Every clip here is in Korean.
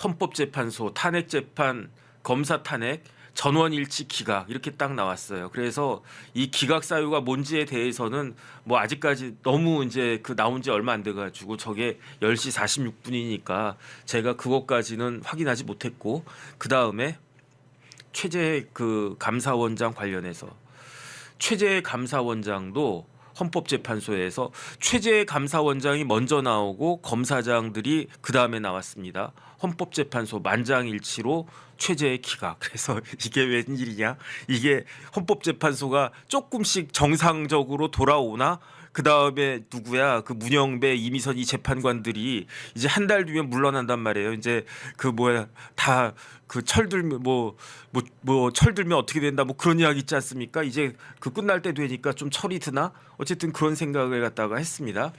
헌법재판소 탄핵재판 검사 탄핵 전원일치 기각 이렇게 딱 나왔어요. 그래서 이 기각 사유가 뭔지에 대해서는 뭐 아직까지 너무 이제 그 나온 지 얼마 안 돼 가지고 저게 10시 46분이니까 제가 그것까지는 확인하지 못했고, 그다음에 최재 그 감사원장 관련해서 최재 감사원장도 헌법재판소에서 최재 감사원장이 먼저 나오고 검사장들이 그 다음에 나왔습니다. 헌법재판소 만장일치로 최재의 기각. 그래서 이게 웬일이냐? 이게 헌법재판소가 조금씩 정상적으로 돌아오나? 그 다음에 누구야? 그 문영배, 이미선 이 재판관들이 이제 한 달 뒤면 물러난단 말이에요. 이제 그 뭐야 다 그 철들면 뭐 철들면 어떻게 된다 뭐 그런 이야기 있지 않습니까? 이제 그 끝날 때 되니까 좀 철이 드나? 어쨌든 그런 생각을 갖다가 했습니다.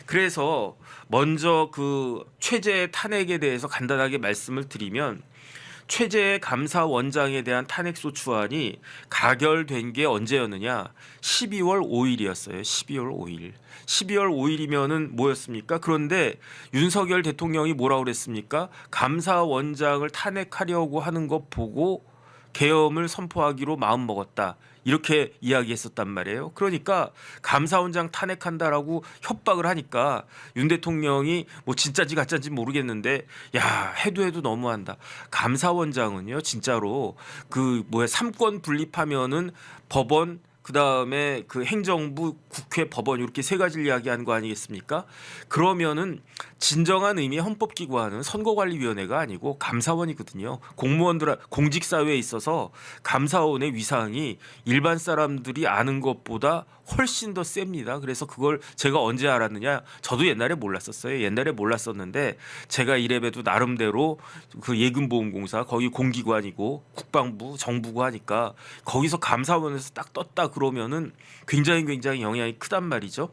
그래서 먼저 그 최재 탄핵에 대해서 간단하게 말씀을 드리면, 최재 감사원장에 대한 탄핵소추안이 가결된 게 언제였느냐? 12월 5일이었어요. 12월 5일. 12월 5일이면은 뭐였습니까? 그런데 윤석열 대통령이 뭐라고 그랬습니까? 감사원장을 탄핵하려고 하는 것 보고 계엄을 선포하기로 마음먹었다. 이렇게 이야기했었단 말이에요. 그러니까 감사원장 탄핵한다라고 협박을 하니까 윤 대통령이 뭐 진짜인지 가짜인지 모르겠는데 야 해도 너무한다. 감사원장은요 진짜로 그 뭐야 삼권 분립하면은 법원 그다음에 그 행정부, 국회, 법원 이렇게 세 가지를 이야기하는 거 아니겠습니까? 그러면은 진정한 의미의 헌법기관은 선거관리위원회가 아니고 감사원이거든요. 공무원들 공직사회에 있어서 감사원의 위상이 일반 사람들이 아는 것보다 훨씬 더 셉니다. 그래서 그걸 제가 언제 알았느냐? 저도 옛날에 몰랐었어요. 옛날에 몰랐었는데 제가 이래봬도 나름대로 그 예금보험공사 거기 공기관이고 국방부, 정부고 하니까 거기서 감사원에서 딱 떴다 그러면은 굉장히 영향이 크단 말이죠.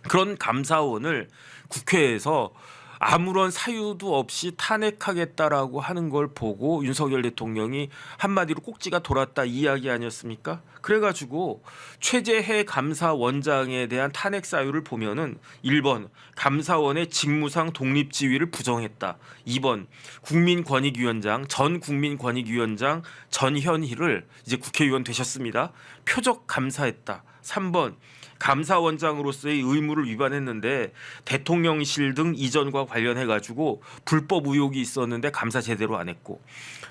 그런 감사원을 국회에서 아무런 사유도 없이 탄핵하겠다라고 하는 걸 보고 윤석열 대통령이 한마디로 꼭지가 돌았다 이 이야기 아니었습니까? 그래가지고 최재해 감사원장에 대한 탄핵 사유를 보면은 1번 감사원의 직무상 독립 지위를 부정했다. 2번 국민권익위원장 전 국민권익위원장 전현희를 이제 국회의원 되셨습니다. 표적 감사했다. 3번 감사원장으로서의 의무를 위반했는데 대통령실 등 이전과 관련해 가지고 불법 의혹이 있었는데 감사 제대로 안 했고,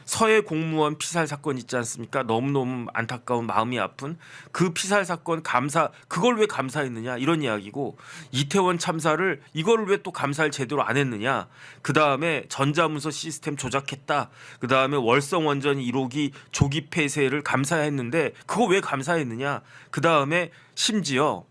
서해 공무원 피살 사건 있지 않습니까? 너무너무 안타까운 마음이 아픈 그 피살 사건 감사 그걸 왜 감사했느냐 이런 이야기고, 이태원 참사를 이거를 왜 또 감사를 제대로 안 했느냐. 그 다음에 전자문서 시스템 조작했다. 그 다음에 월성원전 1호기 조기 폐쇄를 감사했는데 그거 왜 감사했느냐. 그 다음에 심지어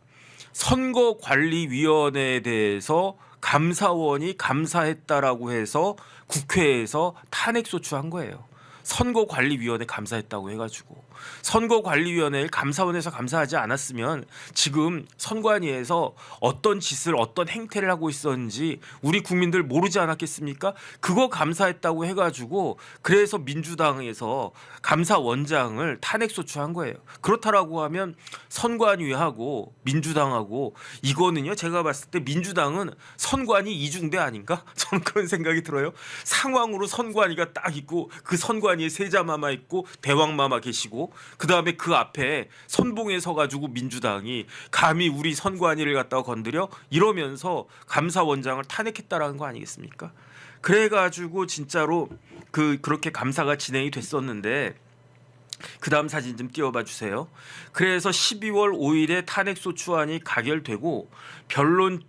선거관리위원회에 대해서 감사원이 감사했다라고 해서 국회에서 탄핵소추한 거예요. 선거관리위원회 감사했다고 해가지고 선거관리위원회를 감사원에서 감사하지 않았으면 지금 선관위에서 어떤 짓을 어떤 행태를 하고 있었는지 우리 국민들 모르지 않았겠습니까? 그거 감사했다고 해가지고 그래서 민주당에서 감사원장을 탄핵소추한 거예요. 그렇다라고 하면 선관위하고 민주당하고 이거는요 제가 봤을 때 민주당은 선관위 이중대 아닌가? 저는 그런 생각이 들어요. 상황으로 선관위가 딱 있고 그 선관위에 세자마마 있고 대왕마마 계시고 그 다음에 그 앞에 선봉에 서가지고 민주당이 감히 우리 선관위를 갖다가 건드려 이러면서 감사원장을 탄핵했다라는 거 아니겠습니까? 그래가지고 진짜로 그렇게 감사가 진행이 됐었는데 그 다음 사진 좀 띄워봐 주세요. 그래서 12월 5일에 탄핵소추안이 가결되고 변론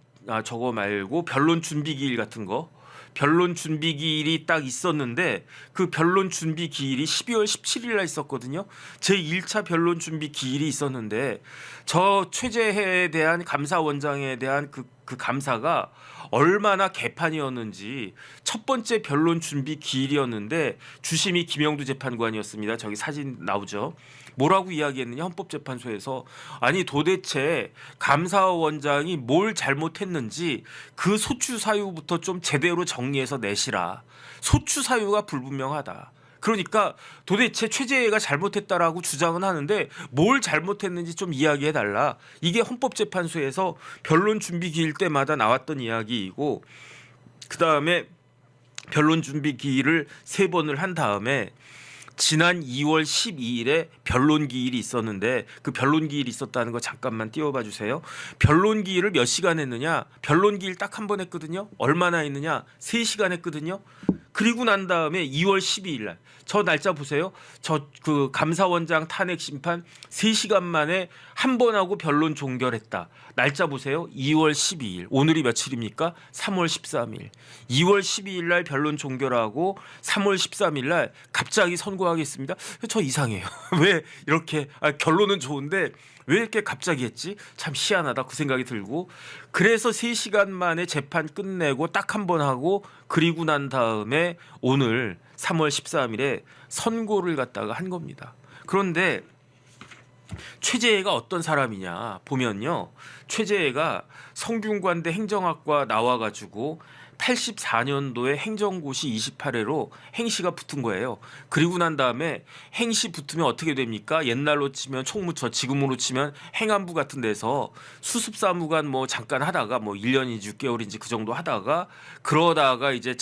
저거 말고 변론 준비 기일 같은 거 변론 준비 기일이 딱 있었는데 그 변론 준비 기일이 12월 17일 날 있었거든요. 제1차 변론 준비 기일이 있었는데 저 최재해에 대한 감사원장에 대한 그 감사가 얼마나 개판이었는지 첫 번째 변론 준비 기일이었는데 주심이 김영두 재판관이었습니다. 저기 사진 나오죠. 뭐라고 이야기했느냐 헌법재판소에서 아니 도대체 감사원장이 뭘 잘못했는지 그 소추 사유부터 좀 제대로 정리해서 내시라. 소추 사유가 불분명하다. 그러니까 도대체 최재해가 잘못했다라고 주장은 하는데 뭘 잘못했는지 좀 이야기해달라. 이게 헌법재판소에서 변론 준비 기일 때마다 나왔던 이야기이고, 그 다음에 변론 준비 기일을 3번을 한 다음에 지난 2월 12일에 변론 기일이 있었는데 그 변론 기일이 있었다는 거 잠깐만 띄워봐 주세요. 변론 기일을 몇 시간 했느냐? 변론 기일 딱 한 번 했거든요. 얼마나 했느냐? 3시간 했거든요. 그리고 난 다음에 2월 12일 날 저 날짜 보세요. 저 그 감사원장 탄핵 심판 3시간 만에 한 번 하고 변론 종결했다. 날짜 보세요. 2월 12일. 오늘이 며칠입니까? 3월 13일. 2월 12일 날 변론 종결하고 3월 13일 날 갑자기 선고하겠습니다. 저 이상해요. 왜 이렇게 결론은 좋은데 왜 이렇게 갑자기 했지? 참 희한하다 그 생각이 들고 그래서 3시간 만에 재판 끝내고 딱 한 번 하고 그리고 난 다음에 오늘 3월 13일에 선고를 갖다가 한 겁니다. 그런데 최재해가 어떤 사람이냐 보면요. 최재해가 성균관대 행정학과 나와가지고 84년도에 행정고시 28회로 행시가 붙은 거예요. 그리고 난 다음에 행시 붙으면 어떻게 됩니까? 옛날로 치면 총무처, 지금으로 치면 행안부 같은 데서 수습사무관 뭐 잠깐 하다가 뭐 1년인지 6개월인지 그 정도 하다가 그러다가 이제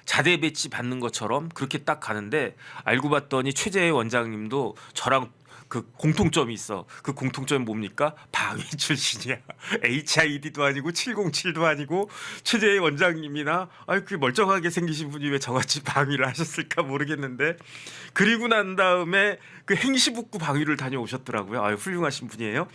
자대 배치 받는 것처럼 그렇게 딱 가는데 알고 봤더니 최재해 원장님도 저랑 그 공통점이 있어. 그 공통점이 뭡니까? 방위 출신이야. HID도 아니고 707도 아니고 최재해 원장님이나 그 멀쩡하게 생기신 분이 왜 저같이 방위를 하셨을까 모르겠는데 그리고 난 다음에 그 행시북구 방위를 다녀오셨더라고요. 훌륭하신 분이에요.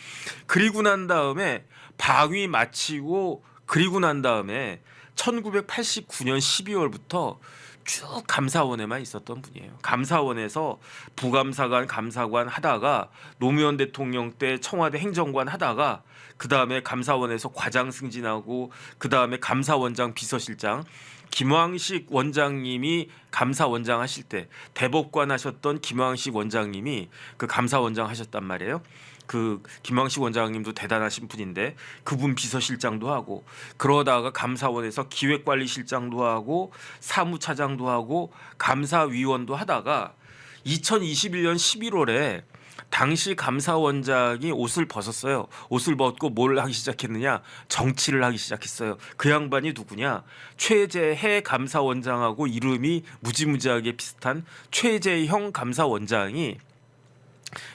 그리고 난 다음에 방위 마치고 그리고 난 다음에 1989년 12월부터 쭉 감사원에만 있었던 분이에요. 감사원에서 부감사관, 감사관 하다가 노무현 대통령 때 청와대 행정관 하다가 그 다음에 감사원에서 과장 승진하고 그 다음에 감사원장 비서실장 김황식 원장님이 감사원장 하실 때 대법관 하셨던 김황식 원장님이 그 감사원장 하셨단 말이에요. 그 김황식 원장님도 대단하신 분인데 그분 비서실장도 하고 그러다가 감사원에서 기획관리실장도 하고 사무차장도 하고 감사위원도 하다가 2021년 11월에 당시 감사원장이 옷을 벗었어요. 옷을 벗고 뭘 하기 시작했느냐? 정치를 하기 시작했어요. 그 양반이 누구냐? 최재해 감사원장하고 이름이 무지무지하게 비슷한 최재형 감사원장이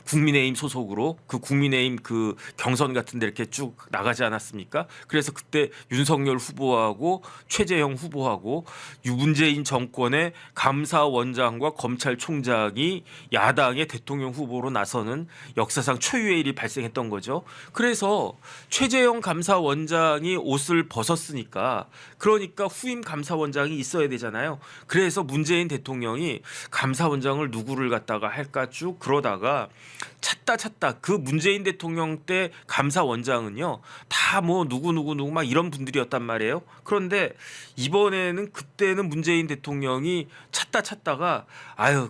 국민의힘 소속으로 그 국민의힘 그 경선 같은 데 이렇게 쭉 나가지 않았습니까? 그래서 그때 윤석열 후보하고 최재형 후보하고 문재인 정권의 감사원장과 검찰총장이 야당의 대통령 후보로 나서는 역사상 초유의 일이 발생했던 거죠. 그래서 최재형 감사원장이 옷을 벗었으니까 그러니까 후임 감사원장이 있어야 되잖아요. 그래서 문재인 대통령이 감사원장을 누구를 갖다가 할까 쭉 그러다가 찾다 그 문재인 대통령 때 감사원장은요 다 뭐 누구 막 이런 분들이었단 말이에요. 그런데 이번에는 그때는 문재인 대통령이 찾다가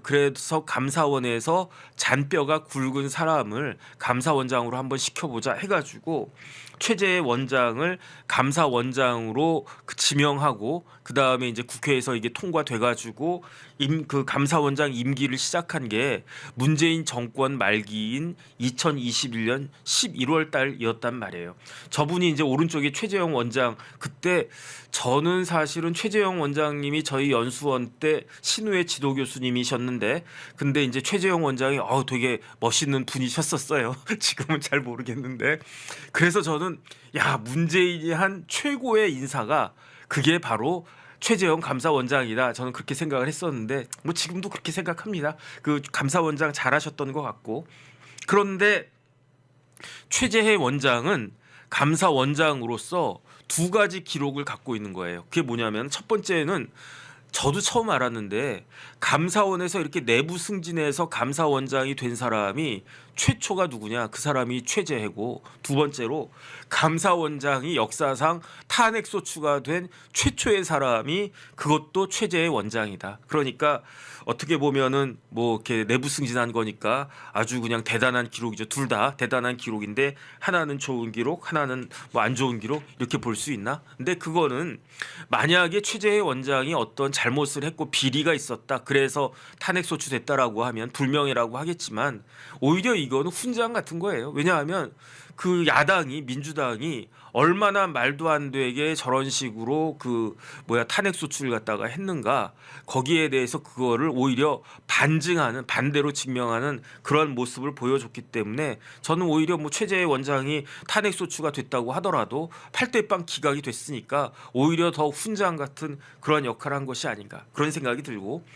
그래서 감사원에서 잔뼈가 굵은 사람을 감사원장으로 한번 시켜보자 해가지고 최재해 원장을 감사원장으로 지명하고 그 다음에 이제 국회에서 이게 통과돼가지고 그 감사원장 임기를 시작한 게 문재인 정권 말기인 2021년 11월 달이었단 말이에요. 저분이 이제 오른쪽에 최재형 원장 그때 저는 사실은 최재형 원장님이 저희 연수원 때 신우의 지도 교수님이셨는데 근데 이제 최재형 원장이 되게 멋있는 분이셨었어요. 지금은 잘 모르겠는데 그래서 저는 문재인이 한 최고의 인사가 그게 바로 최재형 감사원장이다. 저는 그렇게 생각을 했었는데 뭐 지금도 그렇게 생각합니다. 그 감사원장 잘하셨던 것 같고 그런데 최재해 원장은 감사원장으로서 2가지 기록을 갖고 있는 거예요. 그게 뭐냐면 첫 번째는 저도 처음 알았는데 감사원에서 이렇게 내부 승진해서 감사원장이 된 사람이 최초가 누구냐? 그 사람이 최재해고 두 번째로 감사원장이 역사상 탄핵소추가 된 최초의 사람이 그것도 최재해 원장이다. 그러니까 어떻게 보면은 뭐 이렇게 내부 승진한 거니까 아주 그냥 대단한 기록이죠. 둘 다 대단한 기록인데 하나는 좋은 기록, 하나는 뭐 안 좋은 기록 이렇게 볼 수 있나? 근데 그거는 만약에 최재해 원장이 어떤 잘못을 했고 비리가 있었다. 그래서 탄핵소추됐다라고 하면 불명예라고 하겠지만 오히려 이거는 훈장 같은 거예요. 왜냐하면 그 야당이 민주당이 얼마나 말도 안 되게 저런 식으로 그 뭐야 탄핵 소추를 갖다가 했는가 거기에 대해서 그거를 오히려 반증하는 반대로 증명하는 그런 모습을 보여줬기 때문에 저는 오히려 뭐 최재해 원장이 탄핵 소추가 됐다고 하더라도 8대 빵 기각이 됐으니까 오히려 더 훈장 같은 그런 역할을 한 것이 아닌가 그런 생각이 들고